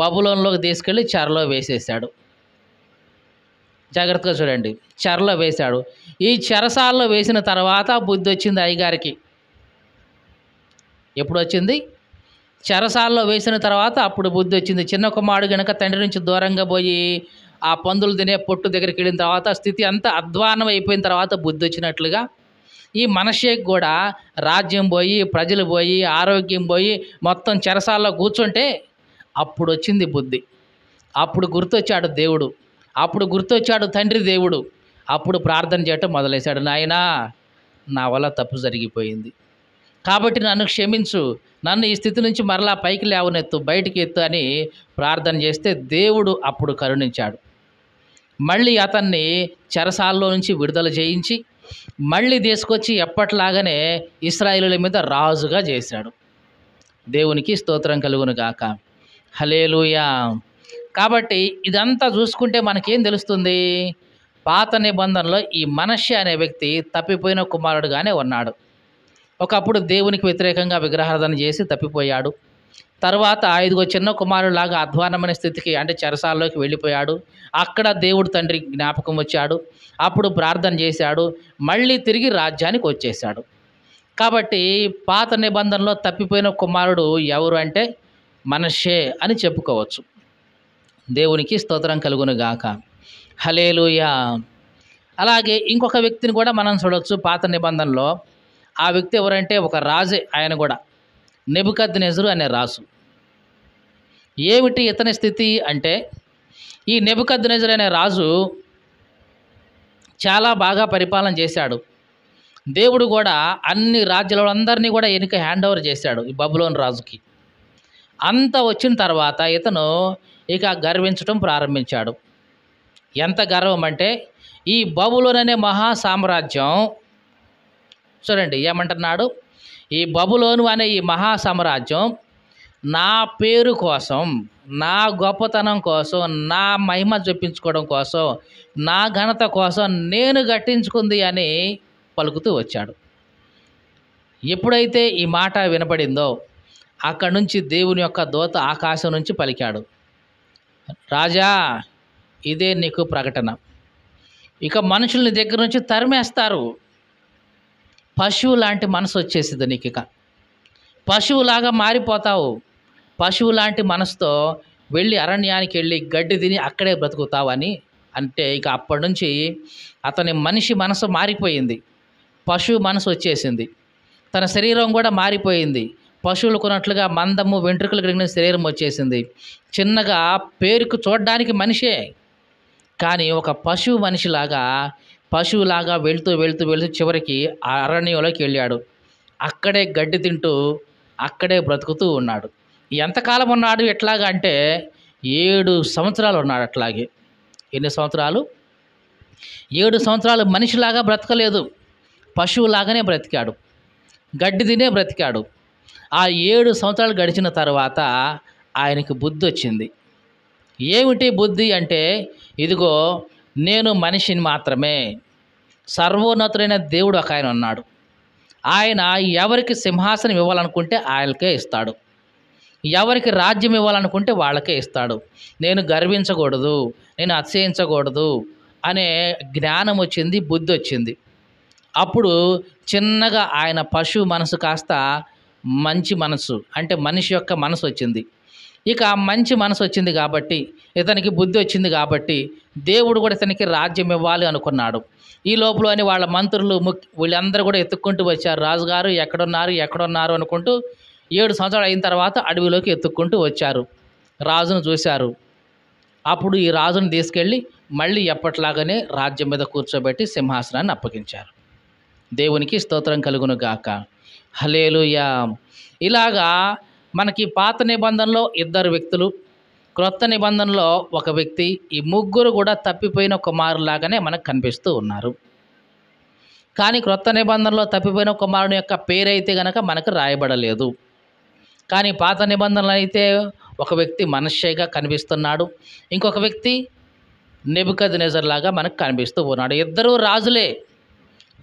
బబులోన్లోకి తీసుకెళ్ళి చెరలో వేసేశాడు. జాగ్రత్తగా చూడండి, చెరలో వేశాడు. ఈ చెరసాల్లో వేసిన తర్వాత బుద్ధి వచ్చింది అయ్యగారికి. ఎప్పుడు వచ్చింది? చెరసాల్లో వేసిన తర్వాత అప్పుడు బుద్ధి వచ్చింది. చిన్న కుమారుడు గనుక తండ్రి నుంచి దూరంగా పోయి ఆ పందులు తినే పొట్టు దగ్గరికి వెళ్ళిన తర్వాత స్థితి అంతా అధ్వానం అయిపోయిన తర్వాత బుద్ధి వచ్చినట్లుగా ఈ మనష్షేకి కూడా రాజ్యం పోయి, ప్రజలు పోయి, ఆరోగ్యం పోయి, మొత్తం చెరసాల్లో కూర్చుంటే అప్పుడు వచ్చింది బుద్ధి. అప్పుడు గుర్తొచ్చాడు దేవుడు, అప్పుడు గుర్తొచ్చాడు తండ్రి దేవుడు. అప్పుడు ప్రార్థన చేయటం మొదలేశాడు. నాయనా, నా వల్ల తప్పు జరిగిపోయింది కాబట్టి నన్ను క్షమించు, నన్ను ఈ స్థితి నుంచి మరలా పైకి లేవనెత్తు, బయటికి ఎత్తు అని ప్రార్థన చేస్తే దేవుడు అప్పుడు కరుణించాడు. మళ్ళీ అతన్ని చెరసాల్లో నుంచి విడుదల చేయించి మళ్ళీ తీసుకొచ్చి ఎప్పట్లాగానే ఇశ్రాయేలుల మీద రాజుగా చేశాడు. దేవునికి స్తోత్రం కలుగును గాక. హల్లెలూయా. కాబట్టి ఇదంతా చూసుకుంటే మనకేం తెలుస్తుంది? పాత నిబంధనలో ఈ మనష్షే అనే వ్యక్తి తప్పిపోయిన కుమారుడుగానే ఉన్నాడు. ఒకప్పుడు దేవునికి వ్యతిరేకంగా విగ్రహారాధన చేసి తప్పిపోయాడు. తర్వాత 5 చిన్న కుమారులాగా అధ్వానమైన స్థితికి, అంటే చెరసాల్లోకి వెళ్ళిపోయాడు. అక్కడ దేవుడు తండ్రి జ్ఞాపకం వచ్చాడు. అప్పుడు ప్రార్థన చేశాడు. మళ్ళీ తిరిగి రాజ్యానికి వచ్చేసాడు. కాబట్టి పాత నిబంధనలో తప్పిపోయిన కుమారుడు ఎవరు అంటే మనష్షే అని చెప్పుకోవచ్చు. దేవునికి స్తోత్రం కలుగును గాక. హల్లెలూయా. అలాగే ఇంకొక వ్యక్తిని కూడా మనం చూడవచ్చు పాత నిబంధనలో. ఆ వ్యక్తి ఎవరంటే ఒక రాజే. ఆయన కూడా నెబుకద్నెజరు అనే రాజు. ఏమిటి ఇతని స్థితి అంటే, ఈ నెబుకద్నెజరు అనే రాజు చాలా బాగా పరిపాలన చేశాడు. దేవుడు కూడా అన్ని రాజ్యాలందరినీ కూడా ఈయనకి హ్యాండ్ ఓవర్ చేశాడు ఈ బబులోను రాజుకి. అంత వచ్చిన తర్వాత ఇతను ఇక గర్వించడం ప్రారంభించాడు. ఎంత గర్వం అంటే, ఈ బబులోను అనే మహా సామ్రాజ్యం, చూడండి ఏమంటున్నాడు, ఈ బబులోను అనే ఈ మహా సామ్రాజ్యం నా పేరు కోసం, నా గొప్పతనం కోసం, నా మహిమ చూపించుకోవడం కోసం, నా ఘనత కోసం నేను కట్టించుకుంది అని పలుకుతూ వచ్చాడు. ఎప్పుడైతే ఈ మాట వినపడిందో అక్కడి నుంచి దేవుని యొక్క దూత ఆకాశం నుంచి పలికాడు, రాజా, ఇదే నీకు ప్రకటన. ఇక మనుషుల్ని దగ్గర నుంచి తరిమేస్తారు. పశువు లాంటి మనసు వచ్చేసింది నీకు. ఇక పశువులాగా మారిపోతావు. పశువు లాంటి మనసుతో వెళ్ళి అరణ్యానికి వెళ్ళి గడ్డి తిని అక్కడే బ్రతుకుతావని అంటే, ఇక అప్పటి నుంచి అతని మనిషి మనసు మారిపోయింది. పశువు మనసు వచ్చేసింది. తన శరీరం కూడా మారిపోయింది. పశువులు కొన్నట్లుగా మందము వెంట్రుకలు కలిగిన శరీరం వచ్చేసింది. చిన్నగా పేరుకు చూడడానికి మనిషే, కానీ ఒక పశువు పశువులాగా వెళ్తూ వెళ్తూ వెళ్తూ చివరికి అరణ్యంలోకి వెళ్ళాడు. అక్కడే గడ్డి తింటూ అక్కడే బ్రతుకుతూ ఉన్నాడు. ఎంతకాలం ఉన్నాడు ఎట్లాగా అంటే 7 సంవత్సరాలు ఉన్నాడు అట్లాగే. ఎన్ని సంవత్సరాలు? 7 సంవత్సరాలు మనిషిలాగా బ్రతకలేదు, పశువులాగానే బ్రతికాడు, గడ్డి తినే బ్రతికాడు. ఆ 7 సంవత్సరాలు గడిచిన తర్వాత ఆయనకి బుద్ధి వచ్చింది. ఏమిటి బుద్ధి అంటే, ఇదిగో నేను మనిషిని మాత్రమే, సర్వోన్నతుడైన దేవుడు ఒక ఆయన ఉన్నాడు. ఆయన ఎవరికి సింహాసనం ఇవ్వాలనుకుంటే ఆయనకే ఇస్తాడు, ఎవరికి రాజ్యం ఇవ్వాలనుకుంటే వాళ్ళకే ఇస్తాడు. నేను గర్వించకూడదు, నేను అతిశయించకూడదు అనే జ్ఞానం వచ్చింది, బుద్ధి వచ్చింది. అప్పుడు చిన్నగా ఆయన పశువు మనసు కాస్త మంచి మనసు, అంటే మనిషి యొక్క మనసు వచ్చింది. ఇక మంచి మనసు వచ్చింది కాబట్టి, ఇతనికి బుద్ధి వచ్చింది కాబట్టి దేవుడు కూడా ఇతనికి రాజ్యం ఇవ్వాలి అనుకున్నాడు. ఈ లోపల వాళ్ళ మంత్రులు వీళ్ళందరూ కూడా ఎత్తుక్కుంటూ వచ్చారు. రాజుగారు ఎక్కడున్నారు అనుకుంటూ 7 సంవత్సరాలు అయిన తర్వాత అడవిలోకి ఎత్తుక్కుంటూ వచ్చారు. రాజును చూశారు. అప్పుడు ఈ రాజును తీసుకెళ్ళి మళ్ళీ ఎప్పట్లాగానే రాజ్యం మీద కూర్చోబెట్టి సింహాసనాన్ని అప్పగించారు. దేవునికి స్తోత్రం కలుగును గాక. హల్లెలూయా. ఇలాగా మనకి పాత నిబంధనలో ఇద్దరు వ్యక్తులు, క్రొత్త నిబంధనలో ఒక వ్యక్తి, ఈ ముగ్గురు కూడా తప్పిపోయిన కుమారులాగానే మనకు కనిపిస్తూ ఉన్నారు. కానీ క్రొత్త నిబంధనలో తప్పిపోయిన కుమారుని యొక్క పేరైతే గనక మనకు రాయబడలేదు. కానీ పాత నిబంధనలు అయితే ఒక వ్యక్తి మనష్షేగా కనిపిస్తున్నాడు, ఇంకొక వ్యక్తి నెబుకద్నెజర్ లాగా మనకు కనిపిస్తూ ఉన్నాడు. ఇద్దరూ రాజులే.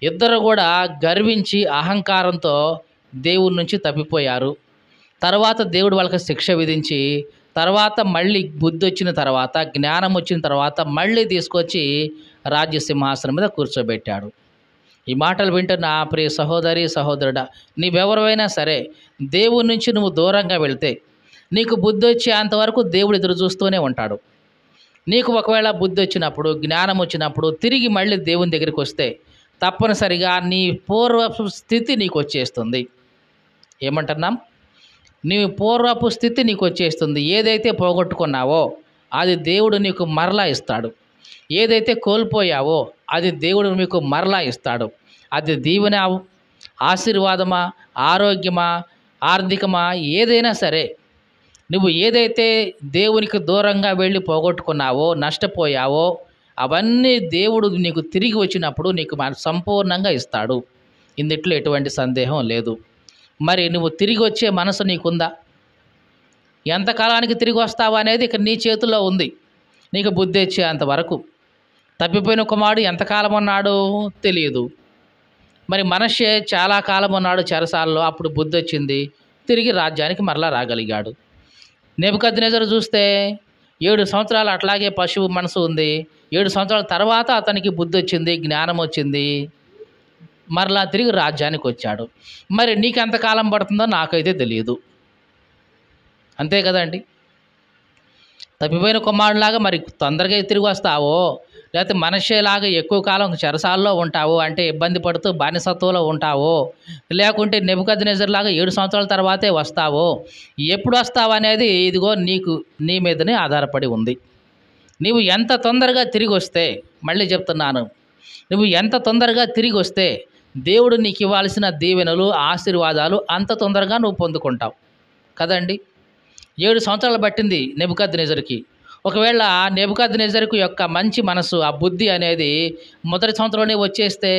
ఇద్దరు కూడా గర్వించి అహంకారంతో దేవుడి నుంచి తప్పిపోయారు. తర్వాత దేవుడు వాళ్ళకి శిక్ష విధించి, తర్వాత మళ్ళీ బుద్ధి వచ్చిన తర్వాత, జ్ఞానం వచ్చిన తర్వాత మళ్ళీ తీసుకొచ్చి రాజ్య సింహాసనం మీద కూర్చోబెట్టాడు. ఈ మాటలు వింటున్న ప్రియ సహోదరి సహోదరుడా, నీవెవరైనా సరే దేవుడి నుంచి నువ్వు దూరంగా వెళ్తే నీకు బుద్ధి వచ్చేంతవరకు దేవుడు ఎదురు చూస్తూనే ఉంటాడు. నీకు ఒకవేళ బుద్ధి వచ్చినప్పుడు, జ్ఞానం వచ్చినప్పుడు తిరిగి మళ్ళీ దేవుని దగ్గరికి వస్తే తప్పనిసరిగా నీ పూర్వపు స్థితి నీకు వచ్చేస్తుంది. ఏమంటున్నాం? నీ పూర్వపు స్థితి నీకు వచ్చేస్తుంది. ఏదైతే పోగొట్టుకున్నావో అది దేవుడు నీకు మరలా ఇస్తాడు. ఏదైతే కోల్పోయావో అది దేవుడు మీకు మరలా ఇస్తాడు. అది దీవెన, ఆశీర్వాదమా, ఆరోగ్యమా, ఆర్థికమా, ఏదైనా సరే నువ్వు ఏదైతే దేవునికి దూరంగా వెళ్ళి పోగొట్టుకున్నావో, నష్టపోయావో అవన్నీ దేవుడు నీకు తిరిగి వచ్చినప్పుడు నీకు సంపూర్ణంగా ఇస్తాడు. ఇందుట్లో ఎటువంటి సందేహం లేదు. మరి నువ్వు తిరిగి వచ్చే మనసు నీకుందా? ఎంతకాలానికి తిరిగి వస్తావా అనేది ఇక నీ చేతుల్లో ఉంది. నీకు బుద్ధి వచ్చేంత వరకు. తప్పిపోయిన కుమారుడు ఎంతకాలం ఉన్నాడు తెలియదు. మరి మనష్షే చాలా కాలం ఉన్నాడు చెరసాలలో. అప్పుడు బుద్ధి వచ్చింది, తిరిగి రాజ్యానికి మరలా రాగలిగాడు. నెబుకద్నెజరు చూస్తే 7 సంవత్సరాలు అట్లాగే పశువు మనసు ఉంది. 7 సంవత్సరాల తర్వాత అతనికి బుద్ధి వచ్చింది, జ్ఞానం వచ్చింది, మరలా తిరిగి రాజ్యానికి వచ్చాడు. మరి నీకు ఎంతకాలం పడుతుందో నాకైతే తెలియదు. అంతే కదండి. తప్పిపోయిన కుమారులాగా మరి తొందరగా తిరిగి వస్తావో, లేకపోతే మనష్షేలాగా ఎక్కువ కాలం చెరసాల్లో ఉంటావో, అంటే ఇబ్బంది పడుతూ బానిసత్వంలో ఉంటావో, లేకుంటే నెబుకద్నెజర్లాగా 7 సంవత్సరాల తర్వాతే వస్తావో, ఎప్పుడు వస్తావు అనేది ఇదిగో నీ మీదనే ఆధారపడి ఉంది. నీవు ఎంత తొందరగా తిరిగి వస్తే, మళ్ళీ చెప్తున్నాను, నువ్వు ఎంత తొందరగా తిరిగి వస్తే దేవుడు నీకు ఇవ్వాల్సిన దీవెనలు, ఆశీర్వాదాలు అంత తొందరగా నువ్వు పొందుకుంటావు కదండి. 7 సంవత్సరాలు పట్టింది నెబుకద్నెజర్కి. ఒకవేళ నెబుకద్నెజర్కు యొక్క మంచి మనసు, ఆ బుద్ధి అనేది మొదటి సంవత్సరంలోనే వచ్చేస్తే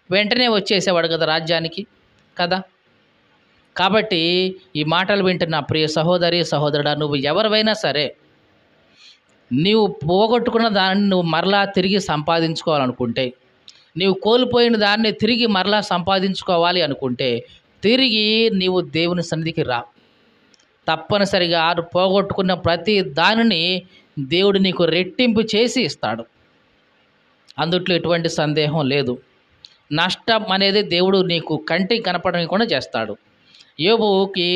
వెంటనే వచ్చేసేవాడు కదా రాజ్యానికి కదా. కాబట్టి ఈ మాటలు వింటున్న ప్రియ సహోదరి సహోదరుడా, నువ్వు ఎవరివైనా సరే నీవు పోగొట్టుకున్న దాన్ని నువ్వు మరలా తిరిగి సంపాదించుకోవాలనుకుంటే, నీవు కోల్పోయిన దాన్ని తిరిగి మరలా సంపాదించుకోవాలి అనుకుంటే తిరిగి నీవు దేవుని సన్నిధికి రా. తప్పనిసరిగా పోగొట్టుకున్న ప్రతి దానిని దేవుడు నీకు రెట్టింపు చేసి ఇస్తాడు. అందుట్లో ఎటువంటి సందేహం లేదు. నష్టం అనేది దేవుడు నీకు కంటికి కనపడకుండా చేస్తాడు. యోబుకి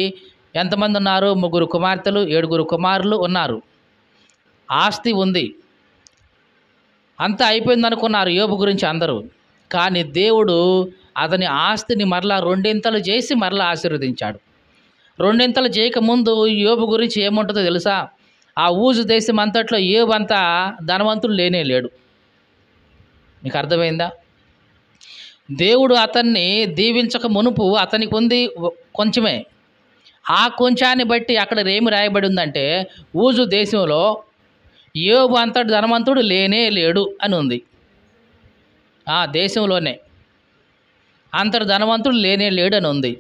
ఎంతమంది ఉన్నారు? 3 కుమార్తెలు, 7 కుమారులు ఉన్నారు. ఆస్తి ఉంది, అంతా అయిపోయింది అనుకున్నారు యోబు గురించి అందరూ. కానీ దేవుడు అతని ఆస్తిని మరలా 2 చేసి మరలా ఆశీర్వదించాడు. 2 చేయకముందు యోబు గురించి ఏముంటుందో తెలుసా? ఆ ఊజు దేశం అంతట్లో యోబు అంతా ధనవంతుడు లేనే లేడు. మీకు అర్థమైందా? దేవుడు అతన్ని దీవించక మునుపు అతనికి ఉంది కొంచెమే. ఆ కొంచాన్ని బట్టి అక్కడ ఏమి రాయబడి ఉందంటే, ఊజు దేశంలో యోబు అంతటి ధనవంతుడు లేనే లేడు అని ఉంది. ఆ దేశంలోనే అంతటి ధనవంతుడు లేనే లేడు అని ఉంది.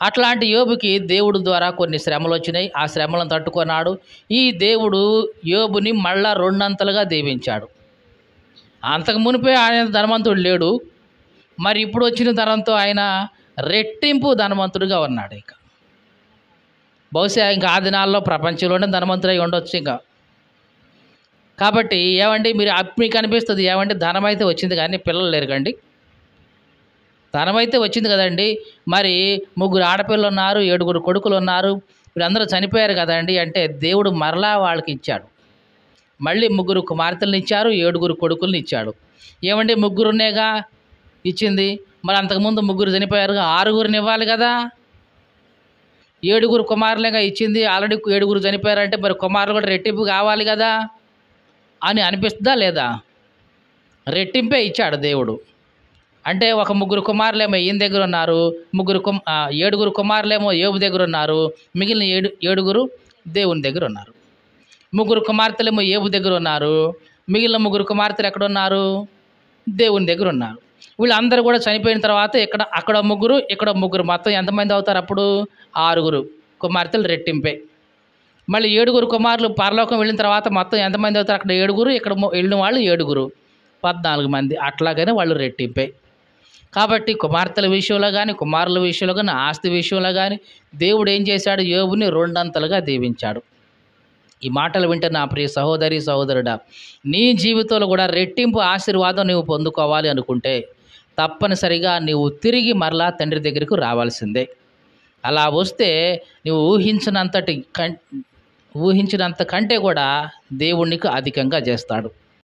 అట్లాంటి యోబుకి దేవుడు ద్వారా కొన్ని శ్రమలు వచ్చినాయి. ఆ శ్రమలను తట్టుకున్నాడు. ఈ దేవుడు యోబుని మళ్ళా 2 దీవించాడు. అంతకు మునిపే ఆయన ధనవంతుడు లేడు, మరి ఇప్పుడు వచ్చిన ధనంతో ఆయన రెట్టింపు ధనవంతుడిగా ఉన్నాడు. ఇక బహుశా ఇంకా ఆ దినాల్లో ప్రపంచంలోనే ధనవంతుడై ఉండొచ్చు ఇంకా. కాబట్టి ఏమండి మీకు అనిపిస్తుంది, ఏమండి ధనం అయితే వచ్చింది కానీ పిల్లలు లేరు కండి. ధనం అయితే వచ్చింది కదండి, మరి 3 ఆడపిల్లలు ఉన్నారు, 7 కొడుకులు ఉన్నారు, వీళ్ళందరూ చనిపోయారు కదండి అంటే దేవుడు మరలా వాళ్ళకి ఇచ్చాడు. మళ్ళీ 3 కుమార్తెలను ఇచ్చారు, 7 కొడుకులను ఇచ్చాడు. ఏమండి 3 ఇచ్చింది, మరి అంతకుముందు 3 చనిపోయారుగా, 6 ఇవ్వాలి కదా. 7 కుమారులేగా ఇచ్చింది, ఆల్రెడీ 7 చనిపోయారంటే మరి కుమారులు కూడా రెట్టింపు కావాలి కదా అని అనిపిస్తుందా లేదా? రెట్టింపే ఇచ్చాడు దేవుడు. అంటే ఒక ముగ్గురు కుమారులేమో ఈయన దగ్గర ఉన్నారు, ఏడుగురు కుమారులేమో యోబు దగ్గర ఉన్నారు, మిగిలిన ఏడుగురు దేవుని దగ్గర ఉన్నారు. ముగ్గురు కుమార్తెలేమో యోబు దగ్గర ఉన్నారు, మిగిలిన ముగ్గురు కుమార్తెలు ఎక్కడ ఉన్నారు? దేవుని దగ్గర ఉన్నారు. వీళ్ళందరూ కూడా చనిపోయిన తర్వాత అక్కడ ముగ్గురు, ఇక్కడ ముగ్గురు, మొత్తం ఎంతమంది అవుతారు అప్పుడు? 6 కుమార్తెలు రెట్టింపే. మళ్ళీ 7 కుమారులు పరలోకం వెళ్ళిన తర్వాత మొత్తం ఎంతమంది అవుతారు? అక్కడ 7, ఇక్కడ వెళ్ళిన వాళ్ళు 7, 14 మంది. అట్లాగనే వాళ్ళు రెట్టింపే. కాబట్టి కుమార్తెల విషయంలో కానీ, కుమారుల విషయంలో కానీ, ఆస్తి విషయంలో కానీ దేవుడు ఏం చేశాడు? యోబుని 2 అంతలుగా దీవించాడు. ఈ మాటలు వింటే నా ప్రియ సహోదరి సహోదరుడా, నీ జీవితంలో కూడా రెట్టింపు ఆశీర్వాదం నీవు పొందుకోవాలి అనుకుంటే తప్పనిసరిగా నీవు తిరిగి మరలా తండ్రి దగ్గరకు రావాల్సిందే. అలా వస్తే నువ్వు ఊహించినంత కంటే కూడా దేవుడు నీకు అధికంగా చేస్తాడు.